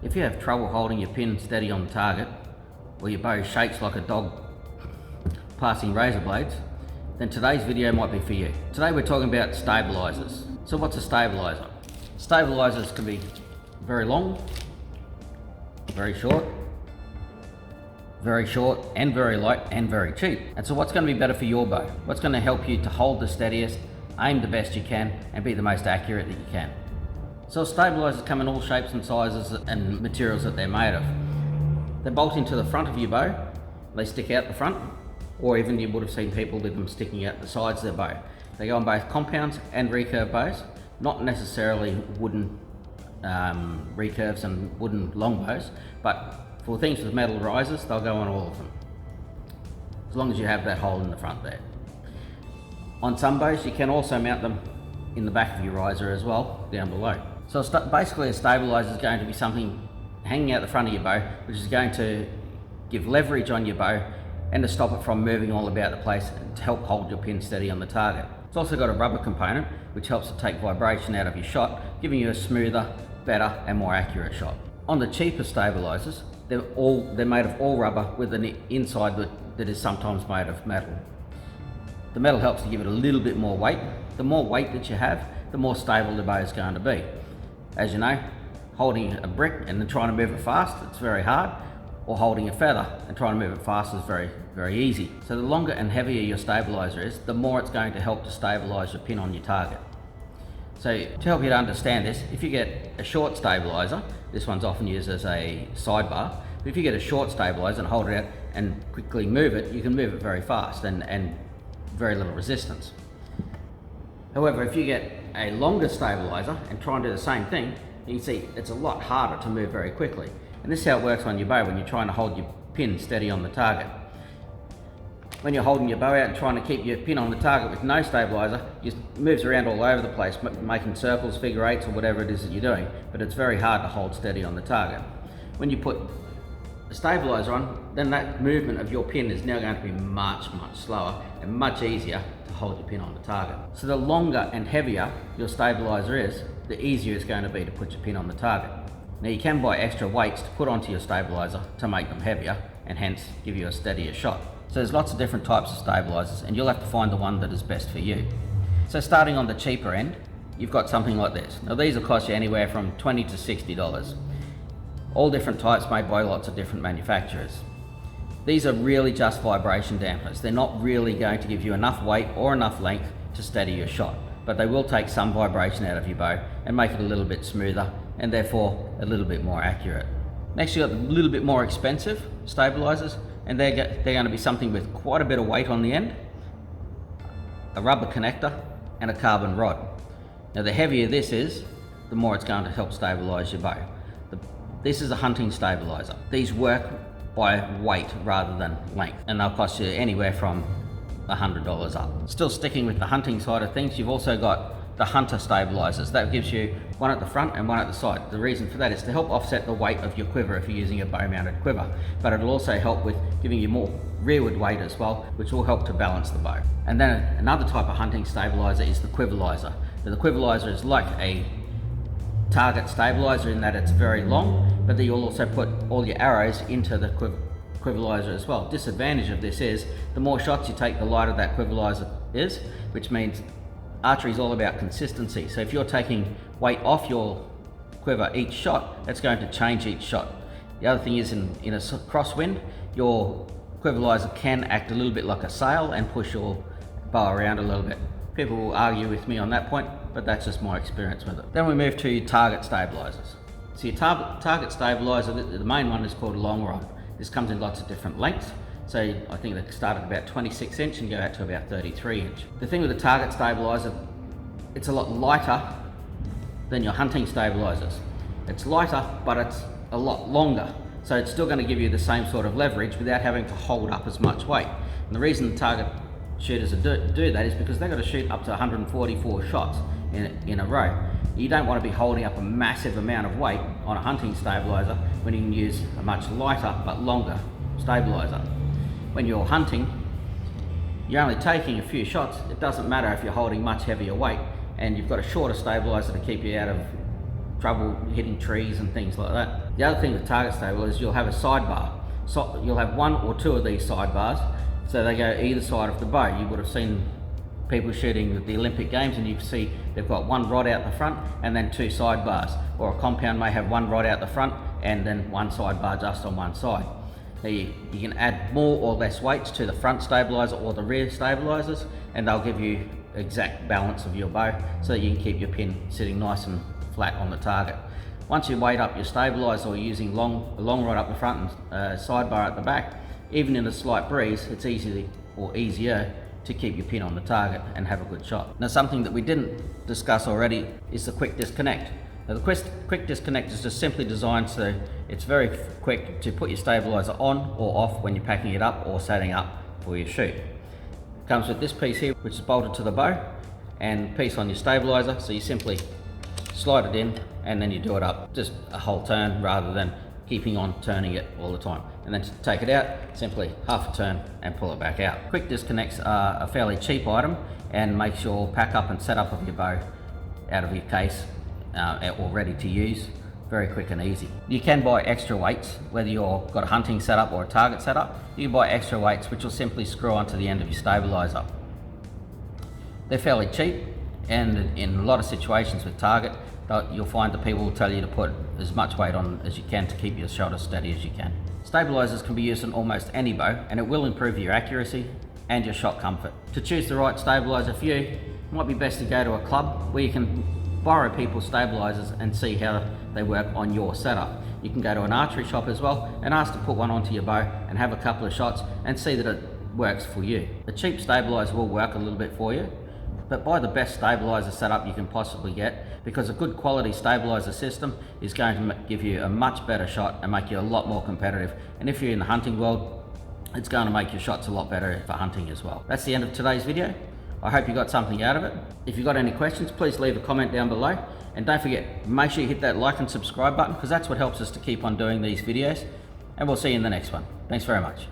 If you have trouble holding your pin steady on the target, or your bow shakes like a dog passing razor blades, then today's video might be for you. Today we're talking about stabilizers. So what's a stabilizer? Stabilizers can be very long, very short and very light and very cheap. And so what's going to be better for your bow? What's going to help you to hold the steadiest, aim the best you can, and be the most accurate that you can? So stabilizers come in all shapes and sizes and materials that they're made of. They bolt into the front of your bow, they stick out the front, or even you would have seen people with them sticking out the sides of their bow. They go on both compounds and recurve bows, not necessarily wooden recurves and wooden long bows, but for things with metal risers, they'll go on all of them, as long as you have that hole in the front there. On some bows, you can also mount them in the back of your riser as well, down below. So basically a stabilizer is going to be something hanging out the front of your bow, which is going to give leverage on your bow and to stop it from moving all about the place and to help hold your pin steady on the target. It's also got a rubber component which helps to take vibration out of your shot, giving you a smoother, better and more accurate shot. On the cheaper stabilizers, they're made of all rubber with an inside that is sometimes made of metal. The metal helps to give it a little bit more weight. The more weight that you have, the more stable the bow is going to be. As you know, holding a brick and then trying to move it fast, it's very hard, or holding a feather and trying to move it fast is very, very easy. So the longer and heavier your stabilizer is, the more it's going to help to stabilize your pin on your target. So to help you to understand this, if you get a short stabilizer, this one's often used as a sidebar, but if you get a short stabilizer and hold it out and quickly move it, you can move it very fast and very little resistance. However, if you get a longer stabilizer and try and do the same thing, you can see it's a lot harder to move very quickly. And this is how it works on your bow when you're trying to hold your pin steady on the target. When you're holding your bow out and trying to keep your pin on the target with no stabilizer, it moves around all over the place, making circles, figure eights, or whatever it is that you're doing, but it's very hard to hold steady on the target. When you put a stabilizer on, then that movement of your pin is now going to be much, much slower and much easier to hold your pin on the target. So the longer and heavier your stabilizer is, the easier it's going to be to put your pin on the target. Now you can buy extra weights to put onto your stabilizer to make them heavier and hence give you a steadier shot. So there's lots of different types of stabilizers and you'll have to find the one that is best for you. So starting on the cheaper end, you've got something like this. Now these will cost you anywhere from $20 to $60. All different types made by lots of different manufacturers. These are really just vibration dampers. They're not really going to give you enough weight or enough length to steady your shot, but they will take some vibration out of your bow and make it a little bit smoother and therefore a little bit more accurate. Next you've got a little bit more expensive stabilizers, and they're going to be something with quite a bit of weight on the end, a rubber connector and a carbon rod. Now the heavier this is, the more it's going to help stabilize your bow. This is a hunting stabilizer. These work by weight rather than length, and they'll cost you anywhere from $100 up. Still sticking with the hunting side of things, you've also got the hunter stabilizers. That gives you one at the front and one at the side. The reason for that is to help offset the weight of your quiver if you're using a bow mounted quiver, but it'll also help with giving you more rearward weight as well, which will help to balance the bow. And then another type of hunting stabilizer is the quiverizer. Now, the quiverizer is like a target stabilizer in that it's very long, but then you'll also put all your arrows into the quiverizer as well. Disadvantage of this is the more shots you take, the lighter that quiverizer is, which means archery is all about consistency. So if you're taking weight off your quiver each shot, it's going to change each shot. The other thing is in a crosswind, your quiverizer can act a little bit like a sail and push your bow around a little bit. People will argue with me on that point, but that's just my experience with it. Then we move to target stabilizers. So your target stabilizer, the main one is called a long rod. This comes in lots of different lengths. So I think they start at about 26 inch and go out to about 33 inch. The thing with the target stabilizer, it's a lot lighter than your hunting stabilizers. It's lighter, but it's a lot longer. So it's still going to give you the same sort of leverage without having to hold up as much weight. And the reason the target shooters do that is because they've got to shoot up to 144 shots in a row. You don't want to be holding up a massive amount of weight on a hunting stabilizer when you can use a much lighter but longer stabilizer. When you're hunting, you're only taking a few shots. It doesn't matter if you're holding much heavier weight and you've got a shorter stabilizer to keep you out of trouble hitting trees and things like that. The other thing with target stabilizers, you'll have a sidebar. So you'll have one or two of these sidebars, so they go either side of the bow. You would have seen people shooting at the Olympic Games and you see they've got one rod out the front and then two sidebars, or a compound may have one rod out the front and then one sidebar just on one side. Now you can add more or less weights to the front stabilizer or the rear stabilizers, and they'll give you exact balance of your bow so that you can keep your pin sitting nice and flat on the target. Once you weight up your stabilizer or using long rod up the front and sidebar at the back, even in a slight breeze, it's easier to keep your pin on the target and have a good shot. Now, something that we didn't discuss already is the quick disconnect. Now, the quick disconnect is just simply designed so it's very quick to put your stabilizer on or off when you're packing it up or setting up for your shoot. It comes with this piece here, which is bolted to the bow, and piece on your stabilizer, so you simply slide it in and then you do it up, just a whole turn rather than keeping on turning it all the time. And then to take it out, simply half a turn and pull it back out. Quick disconnects are a fairly cheap item and makes your pack up and setup of your bow out of your case or ready to use very quick and easy. You can buy extra weights, whether you've got a hunting setup or a target setup. You can buy extra weights which will simply screw onto the end of your stabilizer. They're fairly cheap, and in a lot of situations with target, you'll find that people will tell you to put as much weight on as you can to keep your shot as steady as you can. Stabilizers can be used on almost any bow, and it will improve your accuracy and your shot comfort. To choose the right stabilizer for you, it might be best to go to a club where you can borrow people's stabilizers and see how they work on your setup. You can go to an archery shop as well and ask to put one onto your bow and have a couple of shots and see that it works for you. The cheap stabilizer will work a little bit for you, but buy the best stabilizer setup you can possibly get, because a good quality stabilizer system is going to give you a much better shot and make you a lot more competitive. And if you're in the hunting world, it's going to make your shots a lot better for hunting as well. That's the end of today's video. I hope you got something out of it. If you've got any questions, please leave a comment down below. And don't forget, make sure you hit that like and subscribe button, because that's what helps us to keep on doing these videos. And we'll see you in the next one. Thanks very much.